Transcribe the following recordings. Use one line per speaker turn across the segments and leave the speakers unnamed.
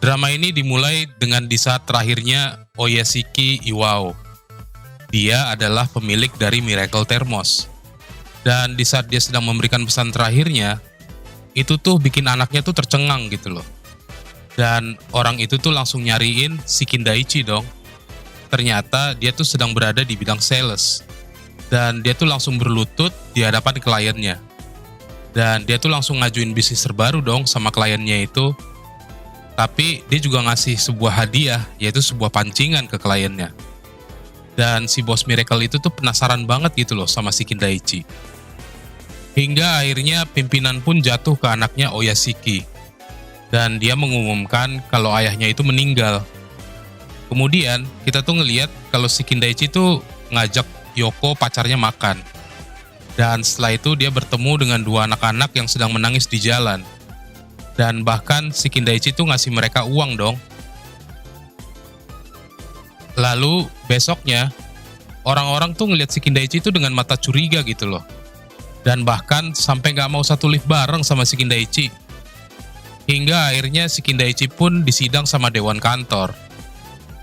Drama ini dimulai dengan di saat terakhirnya Oyashiki Iwao. Dia adalah pemilik dari Miracle Thermos. Dan di saat dia sedang memberikan pesan terakhirnya, itu tuh bikin anaknya tuh tercengang gitu loh. Dan orang itu tuh langsung nyariin si Kindaichi dong. Ternyata dia tuh sedang berada di bidang sales. Dan dia tuh langsung berlutut di hadapan kliennya. Dan dia tuh langsung ngajuin bisnis terbaru dong sama kliennya itu. Tapi dia juga ngasih sebuah hadiah, yaitu sebuah pancingan ke kliennya. Dan si bos Miracle itu tuh penasaran banget gitu loh sama si Kindaichi. Hingga akhirnya pimpinan pun jatuh ke anaknya Oyashiki. Dan dia mengumumkan kalau ayahnya itu meninggal. Kemudian kita tuh ngeliat kalau si Kindaichi tuh ngajak Yoko pacarnya makan. Dan setelah itu dia bertemu dengan dua anak-anak yang sedang menangis di jalan. Dan bahkan si Kindaichi tuh ngasih mereka uang dong. Lalu besoknya orang-orang tuh ngeliat si Kindaichi itu dengan mata curiga gitu loh. Dan bahkan sampai gak mau satu lift bareng sama si Kindaichi. Hingga akhirnya si Kindaichi pun disidang sama dewan kantor.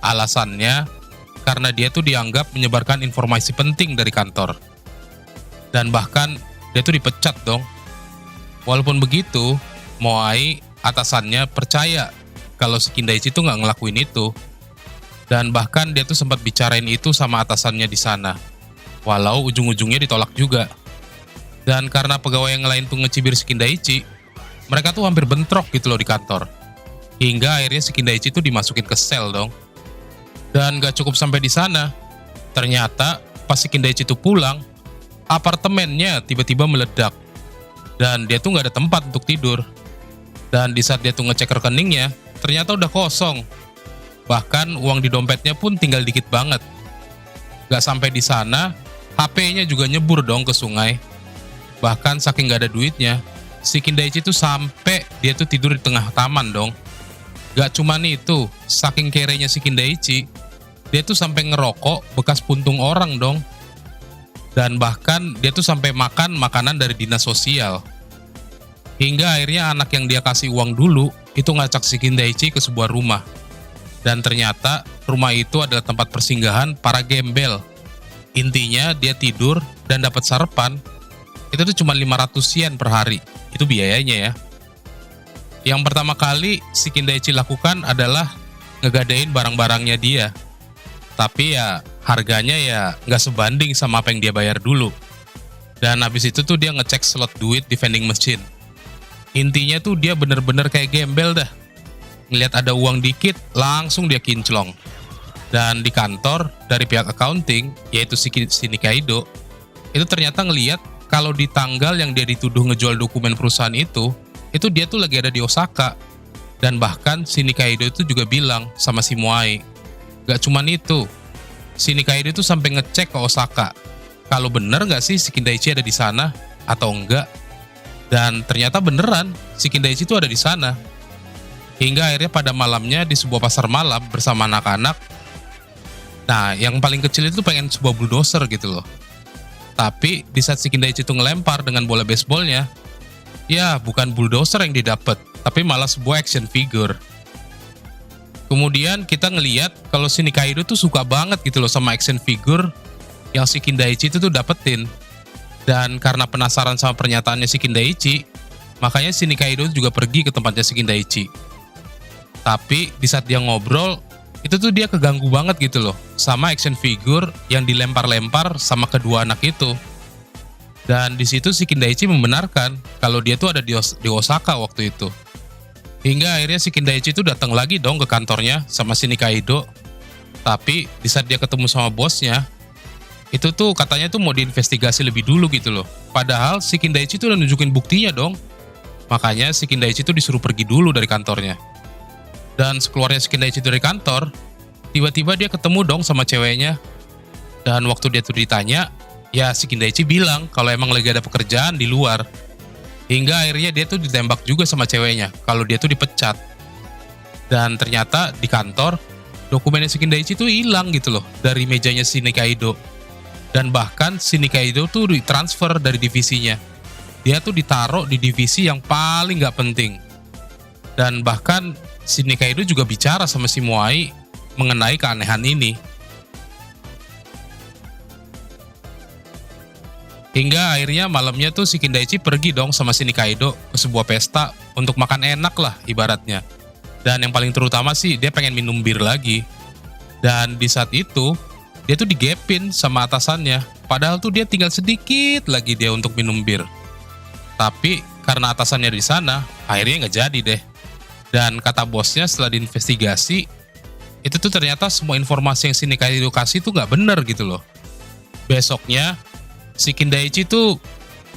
Alasannya karena dia tuh dianggap menyebarkan informasi penting dari kantor. Dan bahkan dia tuh dipecat dong. Walaupun begitu, Moai atasannya percaya kalau si Kindaichi tuh nggak ngelakuin itu. Dan bahkan dia tuh sempat bicarain itu sama atasannya di sana. Walau ujung-ujungnya ditolak juga. Dan karena pegawai yang lain tuh ngecibir si Kindaichi, mereka tuh hampir bentrok gitu loh di kantor. Hingga akhirnya si Kindaichi tuh dimasukin ke sel dong. Dan gak cukup sampai di sana. Ternyata pas si Kindaichi tuh pulang, apartemennya tiba-tiba meledak. Dan dia tuh gak ada tempat untuk tidur. Dan di saat dia tuh ngecek rekeningnya, ternyata udah kosong. Bahkan uang di dompetnya pun tinggal dikit banget. Gak sampai di sana, HP-nya juga nyebur dong ke sungai. Bahkan saking gak ada duitnya, si Kindaichi tuh sampai dia tuh tidur di tengah taman dong. Gak cuman itu, saking kerenya si Kindaichi, dia tuh sampai ngerokok bekas puntung orang dong. Dan bahkan dia tuh sampai makan makanan dari dinas sosial. Hingga akhirnya anak yang dia kasih uang dulu itu ngacak si Kindaichi ke sebuah rumah. Dan ternyata rumah itu adalah tempat persinggahan para gembel. Intinya dia tidur dan dapat sarapan itu tuh cuma 500 yen per hari. Itu biayanya ya. Yang pertama kali si Kindaichi lakukan adalah ngegadein barang-barangnya dia. Tapi ya harganya ya nggak sebanding sama apa yang dia bayar dulu. Dan habis itu tuh dia ngecek slot duit di vending machine. Intinya tuh dia bener-bener kayak gembel dah. Ngeliat ada uang dikit, langsung dia kinclong. Dan di kantor, dari pihak accounting, yaitu si Nikaido, itu ternyata ngeliat kalau di tanggal yang dia dituduh ngejual dokumen perusahaan itu dia tuh lagi ada di Osaka. Dan bahkan si Nikaido itu juga bilang sama si Moai. Gak cuman itu, si Nikaido itu sampai ngecek ke Osaka. Kalau bener gak sih si Kindaichi ada di sana atau enggak. Dan ternyata beneran si Kindaichi itu ada di sana. Hingga akhirnya pada malamnya di sebuah pasar malam bersama anak-anak. Nah, yang paling kecil itu pengen sebuah bulldozer gitu loh. Tapi di saat si Kindaichi itu ngelempar dengan bola baseballnya, ya bukan bulldozer yang didapat, tapi malah sebuah action figure. Kemudian kita ngeliat kalau si Nikaido tuh suka banget gitu loh sama action figure yang si Kindaichi itu tuh dapetin. Dan karena penasaran sama pernyataannya si Kindaichi, makanya si Nikaido juga pergi ke tempatnya si Kindaichi. Tapi di saat dia ngobrol, itu tuh dia keganggu banget gitu loh sama action figure yang dilempar-lempar sama kedua anak itu. Dan di situ si Kindaichi membenarkan kalau dia tuh ada di Osaka waktu itu. Hingga akhirnya si Kindaichi itu datang lagi dong ke kantornya sama si Nikaido. Tapi di saat dia ketemu sama bosnya, itu tuh katanya tuh mau diinvestigasi lebih dulu gitu loh. Padahal si Kindaichi tuh udah nunjukin buktinya dong. Makanya si Kindaichi tuh disuruh pergi dulu dari kantornya. Dan sekeluarnya si Kindaichi dari kantor, tiba-tiba dia ketemu dong sama ceweknya. Dan waktu dia tuh ditanya, ya si Kindaichi bilang kalau emang lagi ada pekerjaan di luar. Hingga akhirnya dia tuh ditembak juga sama ceweknya kalau dia tuh dipecat. Dan ternyata di kantor, dokumennya si Kindaichi tuh hilang gitu loh dari mejanya si Nikaido. Dan bahkan si Nikaido tuh ditransfer dari divisinya. Dia tuh ditaruh di divisi yang paling gak penting. Dan bahkan si Nikaido juga bicara sama si Moai mengenai keanehan ini. Hingga akhirnya malamnya tuh si Kindaichi pergi dong sama si Nikaido ke sebuah pesta untuk makan enak lah ibaratnya. Dan yang paling terutama sih dia pengen minum bir lagi. Dan di saat itu dia tuh digepin sama atasannya. Padahal tuh dia tinggal sedikit lagi dia untuk minum bir. Tapi karena atasannya di sana, akhirnya nggak jadi deh. Dan kata bosnya setelah diinvestigasi, itu tuh ternyata semua informasi yang si Nikaido kasih tuh nggak bener gitu loh. Besoknya si Kindaichi tuh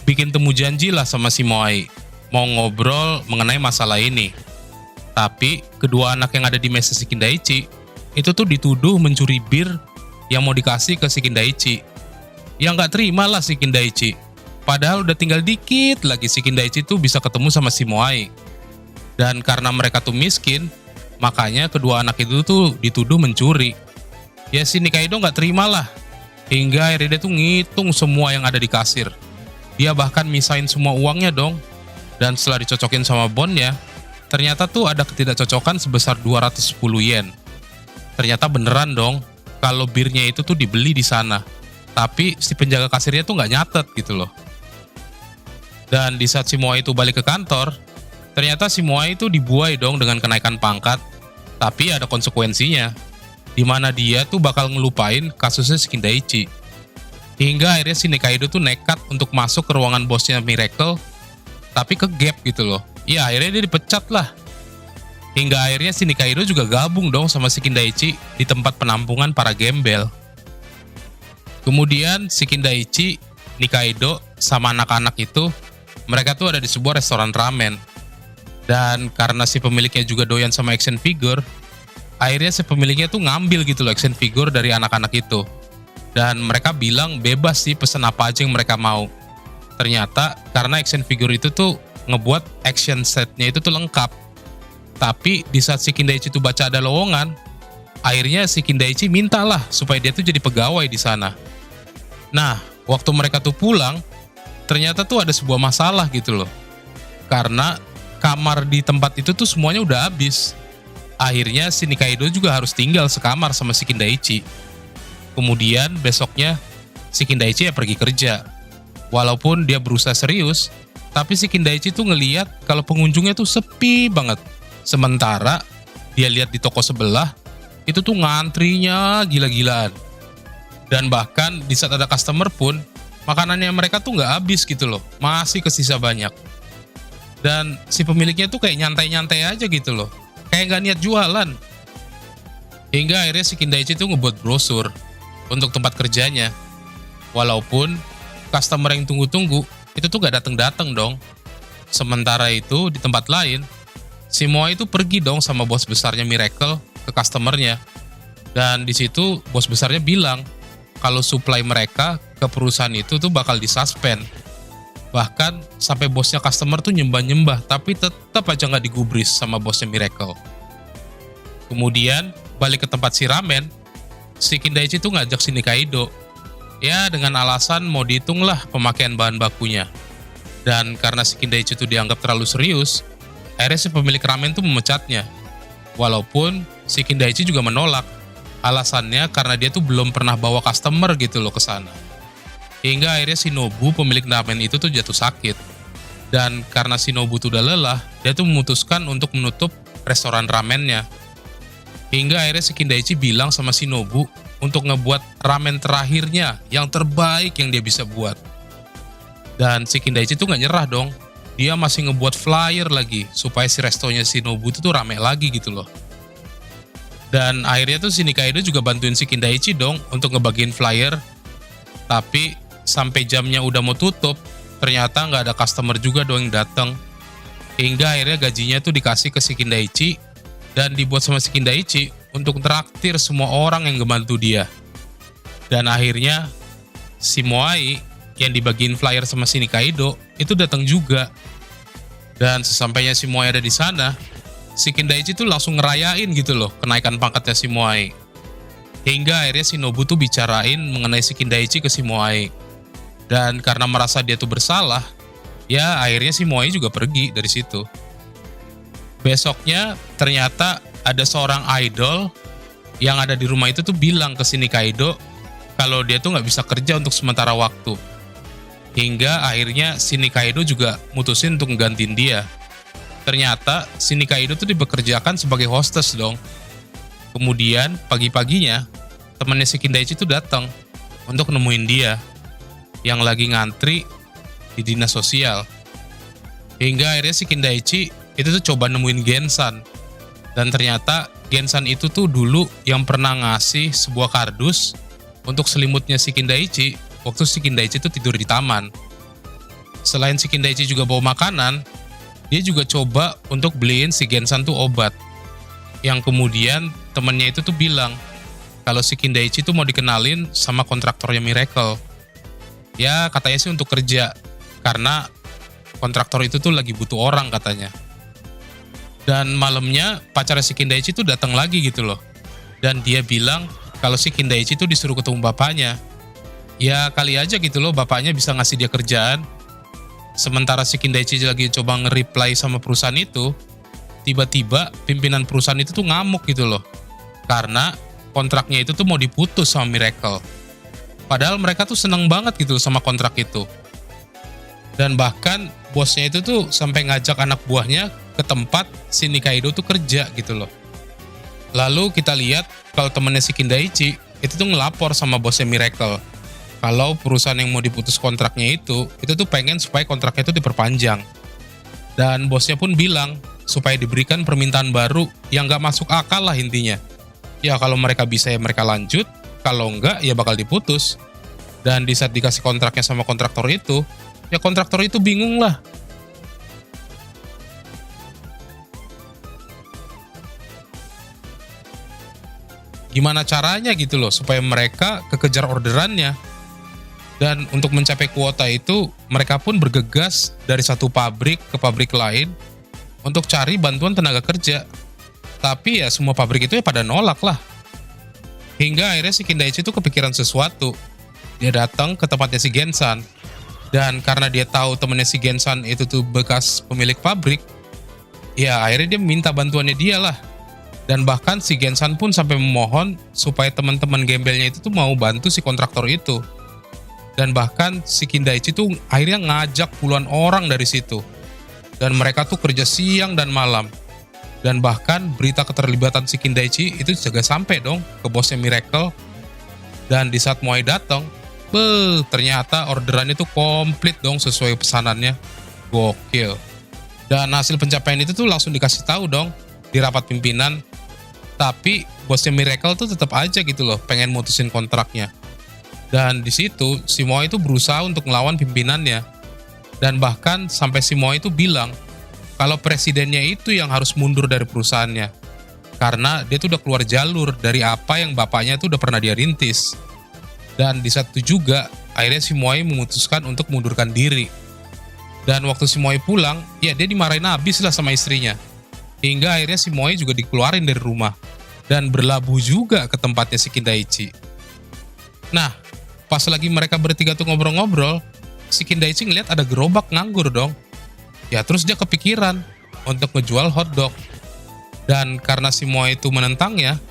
bikin temu janji lah sama si Moai, mau ngobrol mengenai masalah ini. Tapi kedua anak yang ada di mesa si Kindaichi itu tuh dituduh mencuri bir yang mau dikasih ke si Kindaichi. Yang nggak terima lah si Kindaichi. Padahal udah tinggal dikit lagi si Kindaichi tuh bisa ketemu sama si Moai. Dan karena mereka tuh miskin, makanya kedua anak itu tuh dituduh mencuri. Ya si Nikaido nggak terima lah. Hingga akhirnya dia tuh ngitung semua yang ada di kasir. Dia bahkan misahin semua uangnya dong. Dan setelah dicocokin sama bondnya, ternyata tuh ada ketidakcocokan sebesar 210 yen. Ternyata beneran dong, kalau birnya itu tuh dibeli di sana. Tapi si penjaga kasirnya tuh nggak nyatet gitu loh. Dan di saat si Moai itu balik ke kantor, ternyata si Moai itu dibuai dong dengan kenaikan pangkat. Tapi ada konsekuensinya, di mana dia tuh bakal ngelupain kasusnya si Kindaichi. Hingga akhirnya si Nikaido tuh nekat untuk masuk ke ruangan bosnya Miracle, tapi ke gap gitu loh. Ya akhirnya dia dipecat lah. Hingga akhirnya si Nikaido juga gabung dong sama si Kindaichi di tempat penampungan para gembel. Kemudian si Kindaichi, Nikaido, sama anak-anak itu, mereka tuh ada di sebuah restoran ramen. Dan karena si pemiliknya juga doyan sama action figure, akhirnya si pemiliknya tuh ngambil gitu loh action figure dari anak-anak itu. Dan mereka bilang bebas sih pesen apa aja yang mereka mau. Ternyata karena action figure itu tuh ngebuat action setnya itu tuh lengkap. Tapi di saat si Kindaichi tuh baca ada lowongan, akhirnya si Kindaichi mintalah supaya dia tuh jadi pegawai di sana. Nah, waktu mereka tuh pulang, ternyata tuh ada sebuah masalah gitu loh. Karena kamar di tempat itu tuh semuanya udah habis. Akhirnya si Nikaido juga harus tinggal sekamar sama si Kindaichi. Kemudian besoknya si Kindaichi ya pergi kerja. Walaupun dia berusaha serius, tapi si Kindaichi tuh ngeliat kalau pengunjungnya tuh sepi banget. Sementara dia lihat di toko sebelah, itu tuh ngantrinya gila-gilaan. Dan bahkan di saat ada customer pun, makanannya mereka tuh nggak habis gitu loh, masih kesisa banyak. Dan si pemiliknya tuh kayak nyantai-nyantai aja gitu loh, kayak nggak niat jualan. Hingga akhirnya si Kindaichi tuh ngebuat brosur untuk tempat kerjanya. Walaupun customer yang tunggu-tunggu itu tuh gak dateng-dateng dong. Sementara itu di tempat lain, si Moai itu pergi dong sama bos besarnya Miracle ke customernya. Dan di situ bos besarnya bilang kalau supply mereka ke perusahaan itu tuh bakal disuspend. Bahkan sampai bosnya customer tuh nyembah-nyembah, tapi tetap aja nggak digubris sama bosnya Miracle. Kemudian balik ke tempat si ramen, si Kindaichi tuh ngajak si Nikaido. Ya dengan alasan mau dihitung lah pemakaian bahan bakunya. Dan karena si Kindaichi tuh dianggap terlalu serius, akhirnya si pemilik ramen tuh memecatnya. Walaupun si Kindaichi juga menolak. Alasannya karena dia tuh belum pernah bawa customer gitu loh ke sana. Hingga akhirnya si Nobu pemilik ramen itu tuh jatuh sakit. Dan karena si Nobu tuh udah lelah, dia tuh memutuskan untuk menutup restoran ramennya. Hingga akhirnya si Kindaichi bilang sama si Nobu untuk ngebuat ramen terakhirnya yang terbaik yang dia bisa buat. Dan si Kindaichi tuh gak nyerah dong. Dia masih ngebuat flyer lagi supaya si restonya si Nobu tuh rame lagi gitu loh. Dan akhirnya tuh si Nikaido juga bantuin si Kindaichi dong untuk ngebagiin flyer. Tapi sampai jamnya udah mau tutup, ternyata nggak ada customer juga dong yang datang. Hingga akhirnya gajinya tuh dikasih ke si Kindaichi dan dibuat sama si Kindaichi untuk traktir semua orang yang ngebantu dia. Dan akhirnya si Moai yang dibagiin flyer sama si Nikaido itu datang juga. Dan sesampainya si Moai ada di sana, si Kindaichi tuh langsung ngerayain gitu loh kenaikan pangkatnya si Moai. Hingga akhirnya si Nobu tuh bicarain mengenai si Kindaichi ke si Moai. Dan karena merasa dia tuh bersalah, ya akhirnya si Moai juga pergi dari situ. Besoknya ternyata ada seorang idol yang ada di rumah itu tuh bilang ke si Nikaido kalau dia tuh nggak bisa kerja untuk sementara waktu. Hingga akhirnya si Nikaido juga mutusin untuk nggantiin dia. Ternyata si Nikaido tuh dibekerjakan sebagai hostess dong. Kemudian pagi-paginya temannya si Kindaichi tuh datang untuk nemuin dia yang lagi ngantri di dinas sosial. Hingga akhirnya si Kindaichi itu tuh coba nemuin Gensan. Dan ternyata Gensan itu tuh dulu yang pernah ngasih sebuah kardus untuk selimutnya si Kindaichi waktu si Kindaichi tuh tidur di taman. Selain si Kindaichi juga bawa makanan, dia juga coba untuk beliin si Gensan tuh obat. Yang kemudian temennya itu tuh bilang kalau si Kindaichi tuh mau dikenalin sama kontraktornya Miracle. Ya katanya sih untuk kerja, karena kontraktor itu tuh lagi butuh orang katanya. Dan malamnya pacarnya si Kindaichi tuh datang lagi gitu loh. Dan dia bilang kalau si Kindaichi tuh disuruh ketemu bapaknya. Ya kali aja gitu loh bapaknya bisa ngasih dia kerjaan. Sementara si Kindaichi lagi coba nge-reply sama perusahaan itu, tiba-tiba pimpinan perusahaan itu tuh ngamuk gitu loh. Karena kontraknya itu tuh mau diputus sama Miracle. Padahal mereka tuh seneng banget gitu sama kontrak itu. Dan bahkan bosnya itu tuh sampai ngajak anak buahnya ke tempat si Nikaido tuh kerja gitu loh. Lalu kita lihat kalau temennya si Kindaichi itu tuh ngelapor sama bosnya Miracle kalau perusahaan yang mau diputus kontraknya itu tuh pengen supaya kontraknya itu diperpanjang. Dan bosnya pun bilang supaya diberikan permintaan baru yang gak masuk akal lah intinya. Ya kalau mereka bisa ya mereka lanjut, kalau enggak ya bakal diputus. Dan di saat dikasih kontraknya sama kontraktor itu, ya kontraktor itu bingung lah. Gimana caranya gitu loh supaya mereka kekejar orderannya. Dan untuk mencapai kuota itu, mereka pun bergegas dari satu pabrik ke pabrik lain untuk cari bantuan tenaga kerja. Tapi ya semua pabrik itu ya pada nolak lah. Hingga akhirnya si Kindaichi itu kepikiran sesuatu. Dia datang ke tempatnya si Gensan. Dan karena dia tahu temennya si Gensan itu tuh bekas pemilik pabrik, ya akhirnya dia minta bantuannya dia lah. Dan bahkan si Gensan pun sampai memohon supaya teman-teman gembelnya itu tuh mau bantu si kontraktor itu. Dan bahkan si Kindaichi tuh akhirnya ngajak puluhan orang dari situ. Dan mereka tuh kerja siang dan malam. Dan bahkan berita keterlibatan si Kindaichi itu juga sampai dong ke bosnya Miracle. Dan di saat Moai datang, ternyata orderannya tuh komplit dong sesuai pesanannya. Gokil. Dan hasil pencapaian itu tuh langsung dikasih tahu dong di rapat pimpinan. Tapi bosnya Miracle tuh tetap aja gitu loh pengen mutusin kontraknya. Dan di situ si Moai itu berusaha untuk ngelawan pimpinannya. Dan bahkan sampai si Moai itu bilang kalau presidennya itu yang harus mundur dari perusahaannya. Karena dia tuh udah keluar jalur dari apa yang bapaknya tuh udah pernah dia rintis. Dan di saat itu juga akhirnya si Moai memutuskan untuk mundurkan diri. Dan waktu si Moai pulang, ya dia dimarahin habis lah sama istrinya. Hingga akhirnya si Moai juga dikeluarin dari rumah. Dan berlabuh juga ke tempatnya si Kindaichi. Nah, pas lagi mereka bertiga tuh ngobrol-ngobrol, si Kindaichi ngeliat ada gerobak nganggur dong. Ya terus dia kepikiran untuk ngejual hotdog. Dan karena si Moai itu menentangnya,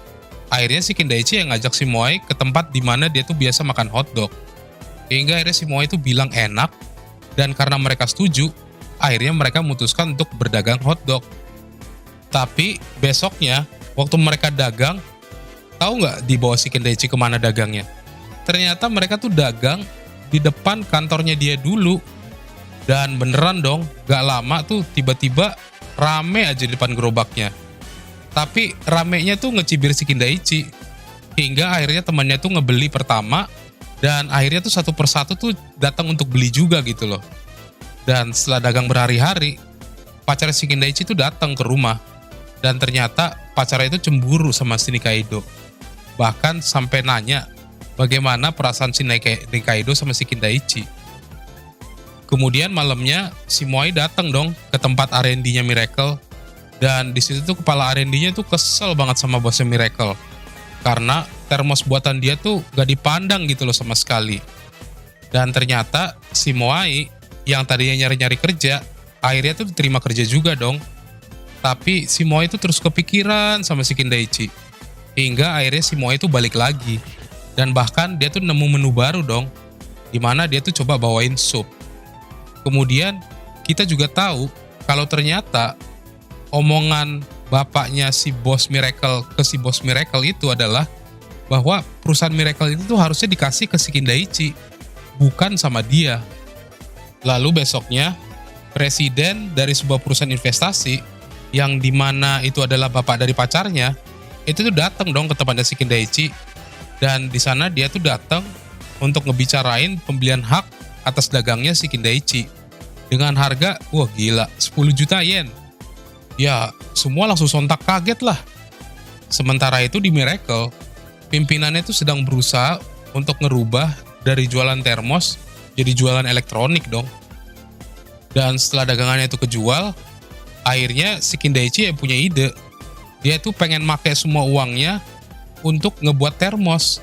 akhirnya si Kindaichi yang ngajak si Moai ke tempat di mana dia tuh biasa makan hotdog. Hingga akhirnya si Moai itu bilang enak, dan karena mereka setuju, akhirnya mereka memutuskan untuk berdagang hotdog. Tapi besoknya, waktu mereka dagang, tahu nggak dibawa si Kindaichi kemana dagangnya? Ternyata mereka tuh dagang di depan kantornya dia dulu. Dan beneran dong, gak lama tuh tiba-tiba rame aja di depan gerobaknya. Tapi ramenya tuh ngecibir si Kindaichi. Hingga akhirnya temannya tuh ngebeli pertama, dan akhirnya tuh satu persatu tuh datang untuk beli juga gitu loh. Dan setelah dagang berhari-hari, pacar si Kindaichi tuh datang ke rumah. Dan ternyata pacarnya itu cemburu sama si Nikaido. Bahkan sampai nanya bagaimana perasaan si Nikaido sama si Kindaichi. Kemudian malamnya si Moai datang dong ke tempat R&D-nya Miracle. Dan di situ tuh kepala R&D-nya tuh kesel banget sama bosnya Miracle. Karena termos buatan dia tuh gak dipandang gitu loh sama sekali. Dan ternyata si Moai yang tadinya nyari-nyari kerja, akhirnya tuh diterima kerja juga dong. Tapi si Moe itu terus kepikiran sama si Kindaichi. Hingga akhirnya si Moe itu balik lagi. Dan bahkan dia tuh nemu menu baru dong. Dimana dia tuh coba bawain sup. Kemudian kita juga tahu kalau ternyata omongan bapaknya si Bos Miracle ke si Bos Miracle itu adalah bahwa perusahaan Miracle itu tuh harusnya dikasih ke si Kindaichi, bukan sama dia. Lalu besoknya, presiden dari sebuah perusahaan investasi yang dimana itu adalah bapak dari pacarnya, itu tuh datang dong ke tempatnya si Kindaichi. Dan di sana dia tuh datang untuk ngebicarain pembelian hak atas dagangnya si Kindaichi. Dengan harga, wah gila, 10 juta yen. Ya, semua langsung sontak kaget lah. Sementara itu di Miracle, pimpinannya tuh sedang berusaha untuk ngerubah dari jualan termos jadi jualan elektronik dong. Dan setelah dagangannya itu kejual, akhirnya si Kindaichi yang punya ide. Dia tuh pengen make semua uangnya untuk ngebuat termos.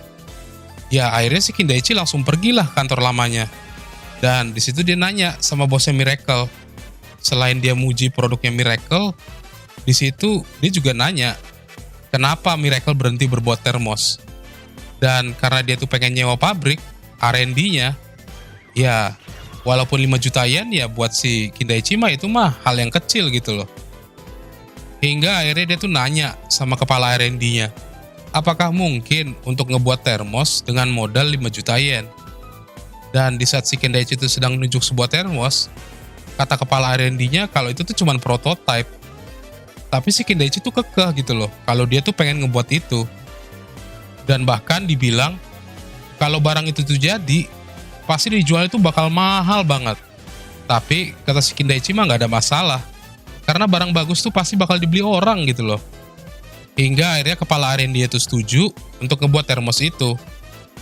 Ya akhirnya si Kindaichi langsung pergilah kantor lamanya. Dan di situ dia nanya sama bosnya Miracle. Selain dia muji produknya Miracle, di situ dia juga nanya kenapa Miracle berhenti berbuat termos. Dan karena dia tuh pengen nyewa pabrik, R&D-nya, ya walaupun 5 juta yen ya buat si Kindaichi mah itu mah hal yang kecil gitu loh. Hingga akhirnya dia tuh nanya sama kepala R&D-nya, apakah mungkin untuk ngebuat termos dengan modal 5 juta yen? Dan di saat si Kindaichi itu sedang nunjuk sebuah termos, kata kepala R&D-nya kalau itu tuh cuma prototype. Tapi si Kindaichi tuh kekeh gitu loh, kalau dia tuh pengen ngebuat itu. Dan bahkan dibilang, kalau barang itu tuh jadi, pasti dijual itu bakal mahal banget. Tapi kata si Kindaichi mah gak ada masalah, karena barang bagus tuh pasti bakal dibeli orang gitu loh. Hingga akhirnya kepala R&D itu setuju untuk ngebuat termos itu.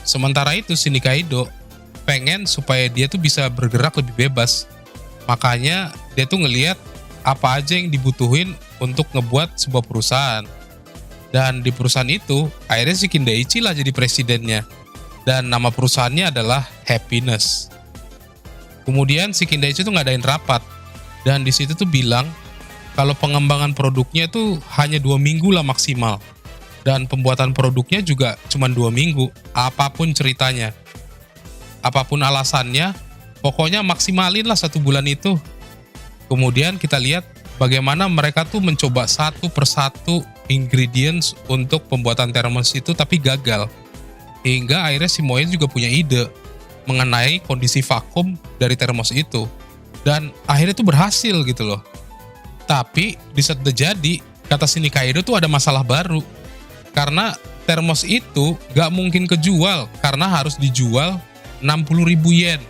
Sementara itu si Nikaido pengen supaya dia tuh bisa bergerak lebih bebas. Makanya dia tuh ngeliat apa aja yang dibutuhin untuk ngebuat sebuah perusahaan. Dan di perusahaan itu, akhirnya si Kindaichi lah jadi presidennya. Dan nama perusahaannya adalah Happiness. Kemudian si Kindaichi tuh ngadain rapat. Dan di situ tuh bilang, kalau pengembangan produknya tuh hanya 2 minggu lah maksimal. Dan pembuatan produknya juga cuma 2 minggu, apapun ceritanya. Apapun alasannya, pokoknya maksimalin lah 1 bulan itu. Kemudian kita lihat bagaimana mereka tuh mencoba satu persatu ingredients untuk pembuatan termos itu tapi gagal. Hingga akhirnya si Moe juga punya ide mengenai kondisi vakum dari termos itu. Dan akhirnya tuh berhasil gitu loh. Tapi di saat udah jadi, kata si Nikaido tuh ada masalah baru. Karena termos itu gak mungkin kejual karena harus dijual 60.000 yen.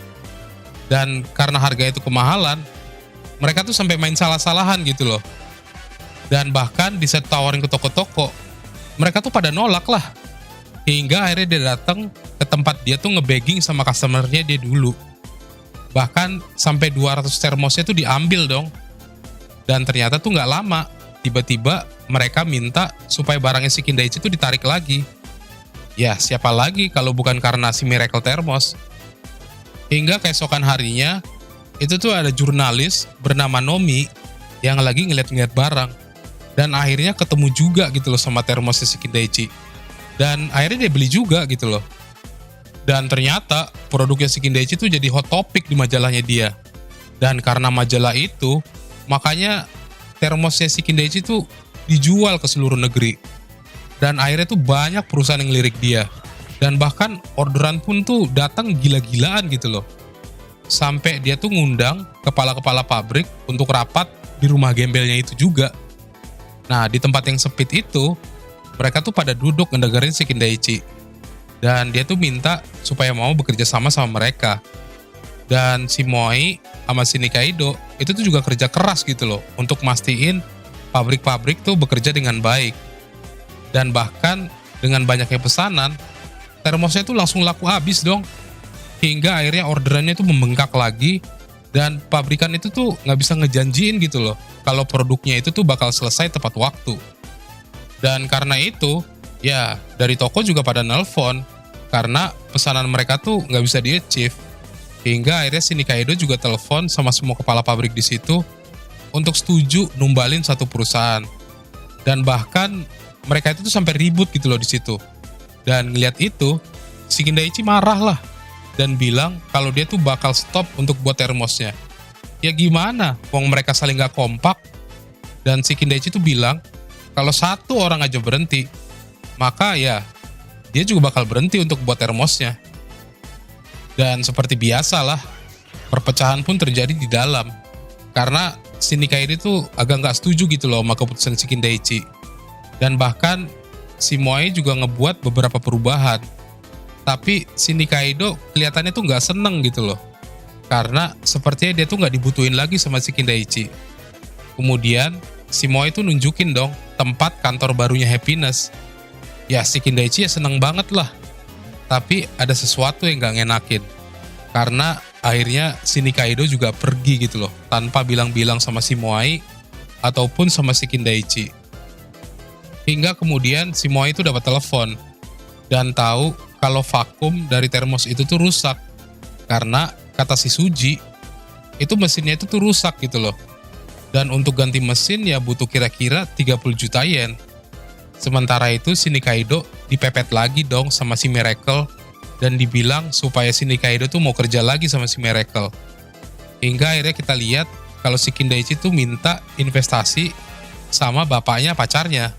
Dan karena harga itu kemahalan, mereka tuh sampai main salah-salahan gitu loh. Dan bahkan di saat tawarin ke toko-toko, mereka tuh pada nolak lah. Hingga akhirnya dia datang ke tempat dia tuh nge-begging sama customer-nya dia dulu. Bahkan sampai 200 termosnya tuh diambil dong. Dan ternyata tuh gak lama, tiba-tiba mereka minta supaya barangnya si Kindaichi tuh ditarik lagi. Ya siapa lagi kalau bukan karena si Miracle Thermos. Hingga keesokan harinya, itu tuh ada jurnalis bernama Nomi yang lagi ngeliat-ngeliat barang. Dan akhirnya ketemu juga gitu loh sama termosnya si Kindaichi. Dan akhirnya dia beli juga gitu loh. Dan ternyata produknya si Kindaichi tuh jadi hot topic di majalahnya dia. Dan karena majalah itu, makanya termosnya si Kindaichi tuh dijual ke seluruh negeri. Dan akhirnya tuh banyak perusahaan yang lirik dia. Dan bahkan orderan pun tuh datang gila-gilaan gitu loh. Sampai dia tuh ngundang kepala-kepala pabrik untuk rapat di rumah gembelnya itu juga. Nah di tempat yang sempit itu, mereka tuh pada duduk ngedengerin si Kindaichi. Dan dia tuh minta supaya mau bekerja sama mereka. Dan si Moe sama si Nikaido itu tuh juga kerja keras gitu loh untuk mastiin pabrik-pabrik tuh bekerja dengan baik. Dan bahkan dengan banyaknya pesanan, termosnya tuh langsung laku habis dong. Hingga akhirnya orderannya tuh membengkak lagi. Dan pabrikan itu tuh nggak bisa ngejanjiin gitu loh kalau produknya itu tuh bakal selesai tepat waktu. Dan karena itu, ya dari toko juga pada nelpon. Karena pesanan mereka tuh nggak bisa di-achieve. Hingga akhirnya si Nikaido juga telepon sama semua kepala pabrik di situ. untuk setuju numbalin satu perusahaan. Dan bahkan mereka itu tuh sampai ribut gitu loh di situ. Dan ngeliat itu, si Kindaichi marah lah dan bilang kalau dia tuh bakal stop untuk buat termosnya. Ya gimana, wong mereka saling gak kompak. Dan si Kindaichi tuh bilang kalau satu orang aja berhenti, maka ya dia juga bakal berhenti untuk buat termosnya. Dan seperti biasa lah, perpecahan pun terjadi di dalam. Karena si Nikaido tuh agak gak setuju gitu loh sama keputusan si Kindaichi. Dan bahkan si Moai juga ngebuat beberapa perubahan. Tapi si Nikaido kelihatannya tuh gak seneng gitu loh. Karena sepertinya dia tuh gak dibutuhin lagi sama si Kindaichi. Kemudian si Moai tuh nunjukin dong tempat kantor barunya Happiness. Ya si Kindaichi ya seneng banget lah. Tapi ada sesuatu yang gak ngenakin. Karena akhirnya si Nikaido juga pergi gitu loh. Tanpa bilang-bilang sama si Moai ataupun sama si Kindaichi. Hingga kemudian si Moai itu dapat telepon dan tahu kalau vakum dari termos itu tuh rusak. Karena kata si Suji, itu mesinnya itu tuh rusak gitu loh. Dan untuk ganti mesin ya butuh kira-kira 30 juta yen. Sementara itu si Nikaido dipepet lagi dong sama si Miracle dan dibilang supaya si Nikaido tuh mau kerja lagi sama si Miracle. Hingga akhirnya kita lihat kalau si Kindaichi tuh minta investasi sama bapaknya pacarnya.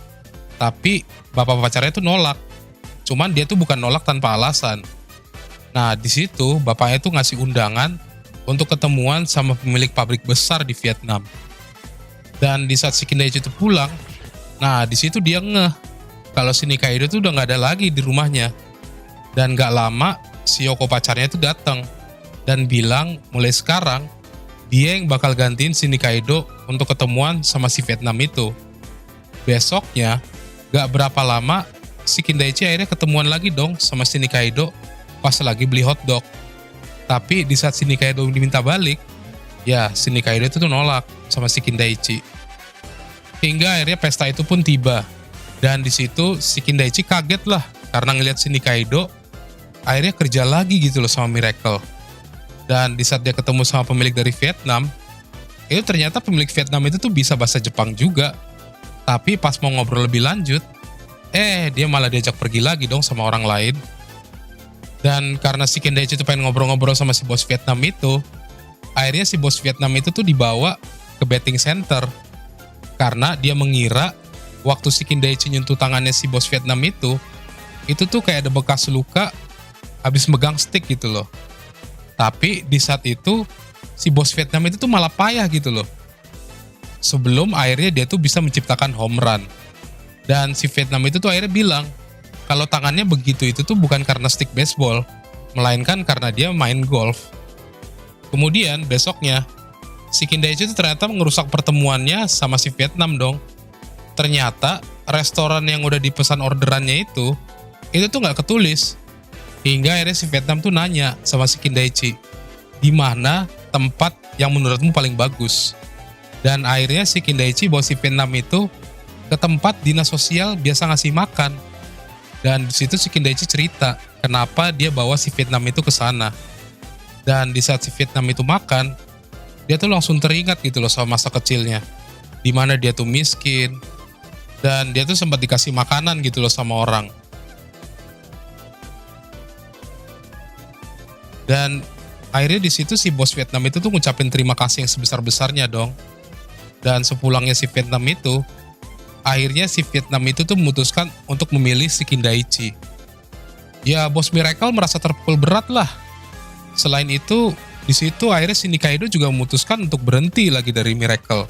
Tapi bapak pacarnya tuh nolak. Cuman dia tuh bukan nolak tanpa alasan. Nah di situ bapaknya tuh ngasih undangan untuk ketemuan sama pemilik pabrik besar di Vietnam. Dan di saat si Kindaichi itu pulang, nah di situ dia ngeh kalau si Nikaido tuh udah nggak ada lagi di rumahnya. Dan nggak lama si Yoko pacarnya tuh datang dan bilang mulai sekarang dia yang bakal gantiin si Nikaido untuk ketemuan sama si Vietnam itu. Besoknya gak berapa lama si Kindaichi akhirnya ketemuan lagi dong sama si Nikaido pas lagi beli hotdog. Tapi di saat si Nikaido diminta balik, ya si Nikaido itu tuh nolak sama si Kindaichi. Hingga akhirnya pesta itu pun tiba. Dan di situ si Kindaichi kaget lah karena ngelihat si Nikaido akhirnya kerja lagi gitu loh sama Miracle. Dan di saat dia ketemu sama pemilik dari Vietnam, itu ternyata pemilik Vietnam itu tuh bisa bahasa Jepang juga. Tapi pas mau ngobrol lebih lanjut, dia malah diajak pergi lagi dong sama orang lain. Dan karena si Kindaichi itu pengen ngobrol-ngobrol sama si bos Vietnam itu, akhirnya si bos Vietnam itu tuh dibawa ke betting center. Karena dia mengira waktu si Kindaichi nyentuh tangannya si bos Vietnam itu tuh kayak ada bekas luka habis megang stick gitu loh. Tapi di saat itu si bos Vietnam itu tuh malah payah gitu loh. Sebelum akhirnya dia tuh bisa menciptakan home run. Dan si Vietnam itu tuh akhirnya bilang kalau tangannya begitu itu tuh bukan karena stick baseball, melainkan karena dia main golf. Kemudian besoknya si Kindaichi itu ternyata ngerusak pertemuannya sama si Vietnam dong. Ternyata restoran yang udah dipesan orderannya itu tuh nggak ketulis. Hingga akhirnya si Vietnam tuh nanya sama si Kindaichi, di mana tempat yang menurutmu paling bagus? Dan akhirnya si Kindaichi bawa si Vietnam itu ke tempat dinas sosial biasa ngasih makan. Dan di situ si Kindaichi cerita kenapa dia bawa si Vietnam itu ke sana. Dan di saat si Vietnam itu makan, dia tuh langsung teringat gitu loh sama masa kecilnya. Di mana dia tuh miskin. Dan dia tuh sempat dikasih makanan gitu loh sama orang. Dan akhirnya di situ si bos Vietnam itu tuh ngucapin terima kasih yang sebesar-besarnya dong. Dan sepulangnya si Vietnam itu, akhirnya si Vietnam itu tuh memutuskan untuk memilih si Kindaichi. Ya bos Miracle merasa terpukul berat lah. Selain itu, di situ akhirnya si Nikaido juga memutuskan untuk berhenti lagi dari Miracle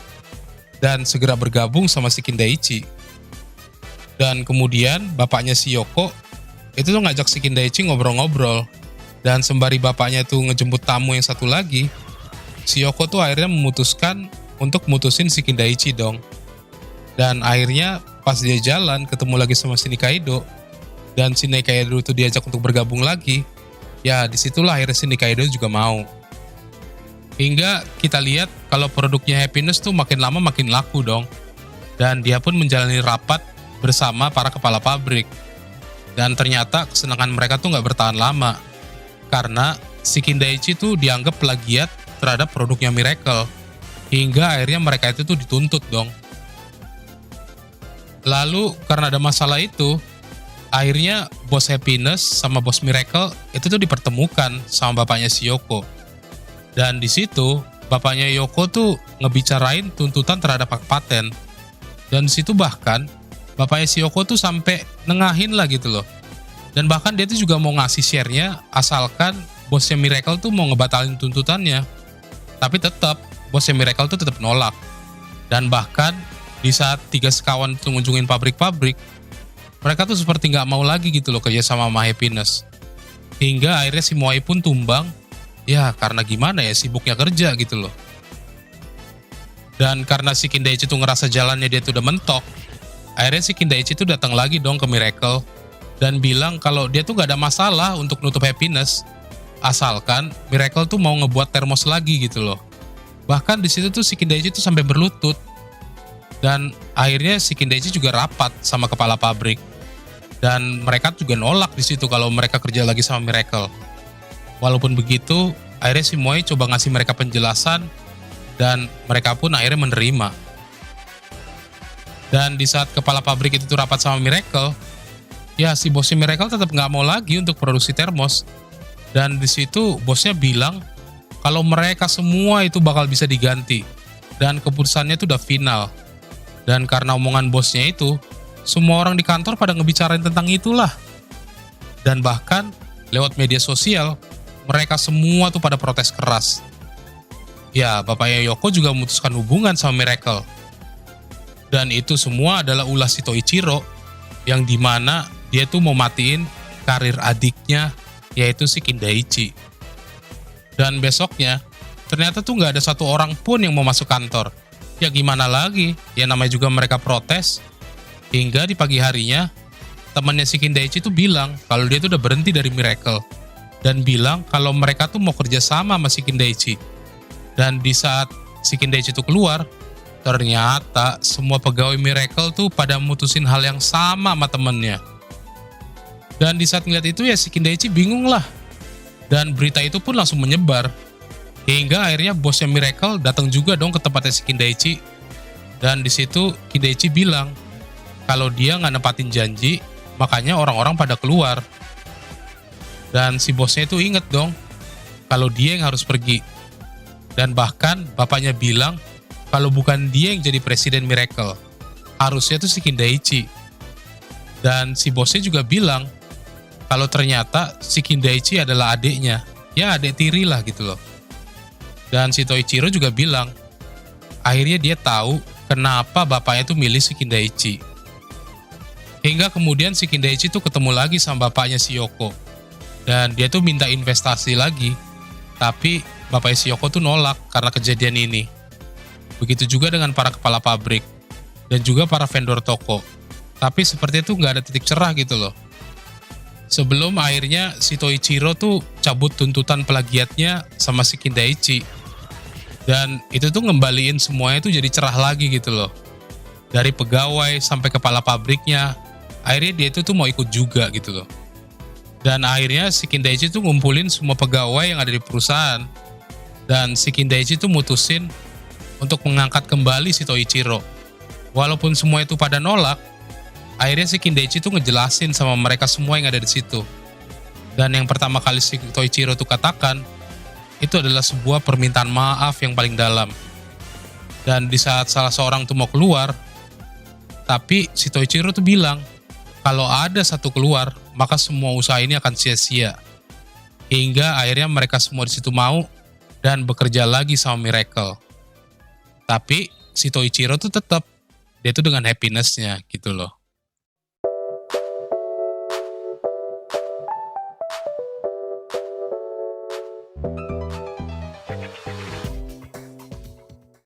dan segera bergabung sama si Kindaichi. Dan kemudian bapaknya si Yoko itu tuh ngajak si Kindaichi ngobrol-ngobrol. Dan sembari bapaknya tuh ngejemput tamu yang satu lagi, si Yoko tuh akhirnya memutuskan untuk mutusin si Kindaichi dong. Dan akhirnya pas dia jalan ketemu lagi sama si Nikaido, dan si Nikaido itu diajak untuk bergabung lagi, ya disitulah akhirnya si Nikaido juga mau. Hingga kita lihat kalau produknya Happiness tuh makin lama makin laku dong. Dan dia pun menjalani rapat bersama para kepala pabrik. Dan ternyata kesenangan mereka tuh nggak bertahan lama. Karena si Kindaichi tuh dianggap plagiat terhadap produknya Miracle. Hingga akhirnya mereka itu tuh dituntut dong. Lalu karena ada masalah itu, akhirnya bos Happiness sama bos Miracle itu tuh dipertemukan sama bapaknya si Yoko. Dan di situ bapaknya Yoko tuh ngebicarain tuntutan terhadap hak paten. Dan di situ bahkan bapaknya si Yoko tuh sampai nengahin lah gitu loh. Dan bahkan dia tuh juga mau ngasih share-nya asalkan bosnya Miracle tuh mau ngebatalin tuntutannya. Tapi tetap bosnya Miracle tuh tetap nolak. Dan bahkan di saat tiga sekawan itu ngunjungin pabrik-pabrik, mereka tuh seperti nggak mau lagi gitu loh kerja sama Happiness. Hingga akhirnya si Moai pun tumbang, ya karena gimana ya, sibuknya kerja gitu loh. Dan karena si Kindaichi tuh ngerasa jalannya dia tuh udah mentok, akhirnya si Kindaichi tuh datang lagi dong ke Miracle dan bilang kalau dia tuh gak ada masalah untuk nutup Happiness, asalkan Miracle tuh mau ngebuat termos lagi gitu loh. Bahkan di situ tuh si Kindaichi tuh sampai berlutut. Dan akhirnya si Kindaichi juga rapat sama kepala pabrik. Dan mereka juga nolak di situ kalau mereka kerja lagi sama Miracle. Walaupun begitu, akhirnya si Moai coba ngasih mereka penjelasan dan mereka pun akhirnya menerima. Dan di saat kepala pabrik itu tuh rapat sama Miracle, ya si bosnya Miracle tetap nggak mau lagi untuk produksi termos. Dan di situ bosnya bilang kalau mereka semua itu bakal bisa diganti dan keputusannya itu udah final. Dan karena omongan bosnya itu, semua orang di kantor pada ngebicarain tentang itulah. Dan bahkan lewat media sosial, mereka semua tuh pada protes keras. Ya, bapaknya Yoko juga memutuskan hubungan sama Miracle. Dan itu semua adalah ulah si Toichiro, yang dimana dia tuh mau matiin karir adiknya, yaitu si Kindaichi. Dan besoknya, ternyata tuh nggak ada satu orang pun yang mau masuk kantor. Ya gimana lagi, ya namanya juga mereka protes. Hingga di pagi harinya, temannya si Kindaichi tuh bilang kalau dia tuh udah berhenti dari Miracle. Dan bilang kalau mereka tuh mau kerja sama si Kindaichi. Dan di saat si Kindaichi tuh keluar, ternyata semua pegawai Miracle tuh pada mutusin hal yang sama temennya. Dan di saat ngeliat itu ya si Kindaichi bingung lah. Dan berita itu pun langsung menyebar. Hingga akhirnya bosnya Miracle datang juga dong ke tempatnya si Kindaichi. Dan di situ Kindaichi bilang kalau dia nggak nepatin janji, makanya orang-orang pada keluar. Dan si bosnya itu inget dong kalau dia yang harus pergi. Dan bahkan bapaknya bilang kalau bukan dia yang jadi presiden Miracle, harusnya tuh si Kindaichi. Dan si bosnya juga bilang kalau ternyata si Kindaichi adalah adiknya, ya adik tiri lah gitu loh. Dan si Toichiro juga bilang, akhirnya dia tahu kenapa bapaknya tuh milih si Kindaichi. Hingga kemudian si Kindaichi tuh ketemu lagi sama bapaknya si Yoko. Dan dia tuh minta investasi lagi, tapi bapaknya si Yoko tuh nolak karena kejadian ini. Begitu juga dengan para kepala pabrik, dan juga para vendor toko. Tapi seperti itu nggak ada titik cerah gitu loh. Sebelum akhirnya si Toichiro tuh cabut tuntutan plagiatnya sama si Kindaichi. Dan itu tuh ngembaliin semuanya tuh jadi cerah lagi gitu loh. Dari pegawai sampai kepala pabriknya, akhirnya dia itu tuh mau ikut juga gitu loh. Dan akhirnya si Kindaichi tuh ngumpulin semua pegawai yang ada di perusahaan. Dan si Kindaichi tuh mutusin untuk mengangkat kembali si Toichiro. Walaupun semua itu pada nolak, akhirnya si Kindaichi tuh ngejelasin sama mereka semua yang ada di situ. Dan yang pertama kali si Toichiro tuh katakan, itu adalah sebuah permintaan maaf yang paling dalam. Dan di saat salah seorang tuh mau keluar, tapi si Toichiro tuh bilang, kalau ada satu keluar, maka semua usaha ini akan sia-sia. Hingga akhirnya mereka semua di situ mau dan bekerja lagi sama Miracle. Tapi si Toichiro tuh tetap, dia tuh dengan happiness-nya gitu loh.